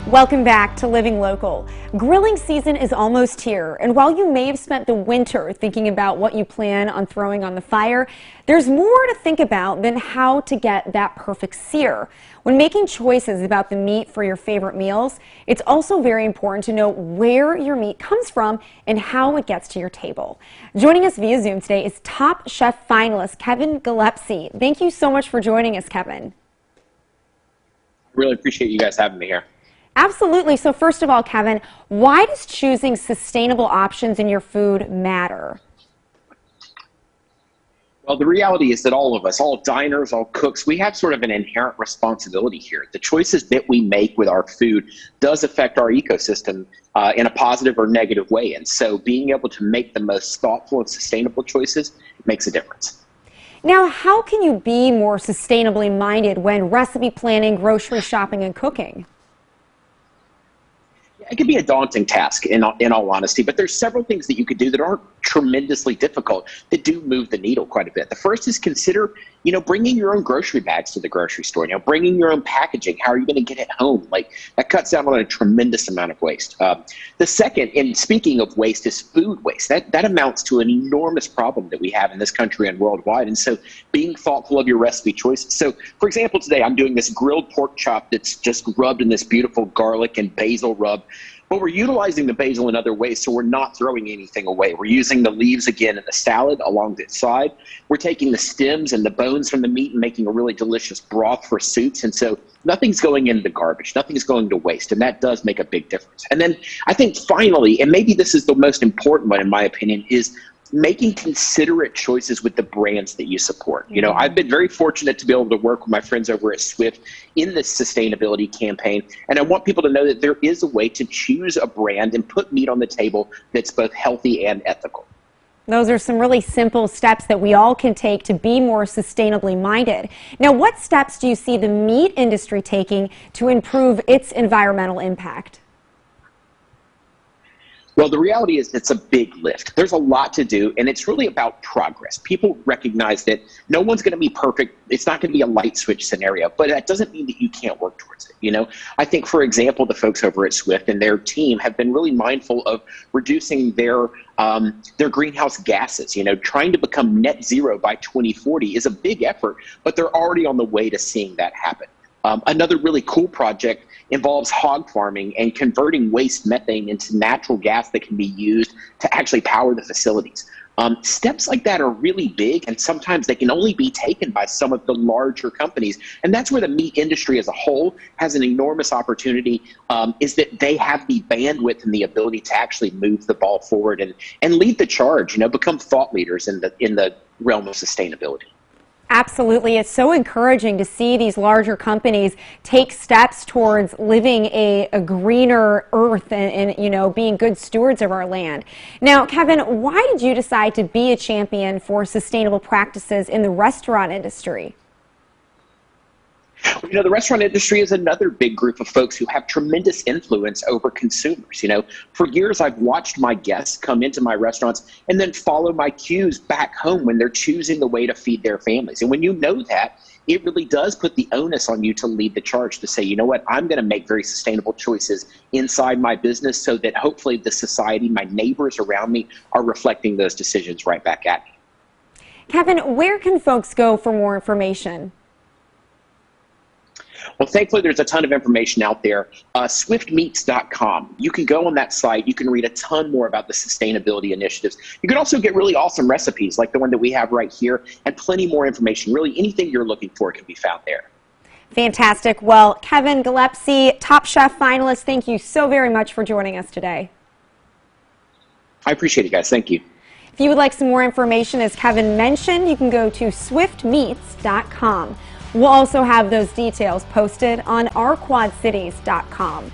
Welcome back to Living Local. Grilling season is almost here, and while you may have spent the winter thinking about what you plan on throwing on the fire, there's more to think about than how to get that perfect sear. When making choices about the meat for your favorite meals, it's also very important to know where your meat comes from and how it gets to your table. Joining us via Zoom today is Top Chef finalist Kevin Gillespie. Thank you so much for joining us, Kevin. Really appreciate you guys having me here. Absolutely. So first of all, Kevin, why does choosing sustainable options in your food matter? Well, the reality is that all of us, all diners, all cooks, we have sort of an inherent responsibility here. The choices that we make with our food does affect our ecosystem in a positive or negative way. And so being able to make the most thoughtful and sustainable choices makes a difference. Now, how can you be more sustainably minded when recipe planning, grocery shopping, and cooking? It can be a daunting task, in all honesty, but there's several things that you could do that aren't tremendously difficult that do move the needle quite a bit. The first is consider, bringing your own grocery bags to the grocery store, bringing your own packaging. How are you going to get it home? Like, that cuts down on a tremendous amount of waste. The second, and speaking of waste, is food waste. That amounts to an enormous problem that we have in this country and worldwide. And so being thoughtful of your recipe choices. So, for example, today I'm doing this grilled pork chop that's just rubbed in this beautiful garlic and basil rub. But we're utilizing the basil in other ways, so we're not throwing anything away. We're using the leaves again in the salad along the side. We're taking the stems and the bones from the meat and making a really delicious broth for soups. And so nothing's going in the garbage. Nothing's going to waste. And that does make a big difference. And then I think finally, and maybe this is the most important one in my opinion, is making considerate choices with the brands that you support. I've been very fortunate to be able to work with my friends over at Swift in this sustainability campaign. And I want people to know that there is a way to choose a brand and put meat on the table that's both healthy and ethical. Those are some really simple steps that we all can take to be more sustainably minded. Now, what steps do you see the meat industry taking to improve its environmental impact? Well, the reality is it's a big lift. There's a lot to do, and it's really about progress. People recognize that no one's going to be perfect. It's not going to be a light switch scenario, but that doesn't mean that you can't work towards it. I think, for example, the folks over at Swift and their team have been really mindful of reducing their greenhouse gases. Trying to become net zero by 2040 is a big effort, but they're already on the way to seeing that happen. Another really cool project involves hog farming and converting waste methane into natural gas that can be used to actually power the facilities. Steps like that are really big, and sometimes they can only be taken by some of the larger companies. And that's where the meat industry as a whole has an enormous opportunity, is that they have the bandwidth and the ability to actually move the ball forward and lead the charge, become thought leaders in the realm of sustainability. Absolutely. It's so encouraging to see these larger companies take steps towards living a greener earth and being good stewards of our land. Now, Kevin, why did you decide to be a champion for sustainable practices in the restaurant industry? The restaurant industry is another big group of folks who have tremendous influence over consumers. For years, I've watched my guests come into my restaurants and then follow my cues back home when they're choosing the way to feed their families. And when you know that, it really does put the onus on you to lead the charge to say, you know what, I'm going to make very sustainable choices inside my business so that hopefully the society, my neighbors around me, are reflecting those decisions right back at me. Kevin, where can folks go for more information? Well, thankfully, there's a ton of information out there. Swiftmeats.com. You can go on that site. You can read a ton more about the sustainability initiatives. You can also get really awesome recipes like the one that we have right here, and plenty more information. Really, anything you're looking for can be found there. Fantastic. Well, Kevin Gillespie, Top Chef finalist, thank you so very much for joining us today. I appreciate it, guys. Thank you. If you would like some more information, as Kevin mentioned, you can go to swiftmeats.com. We'll also have those details posted on ourquadcities.com.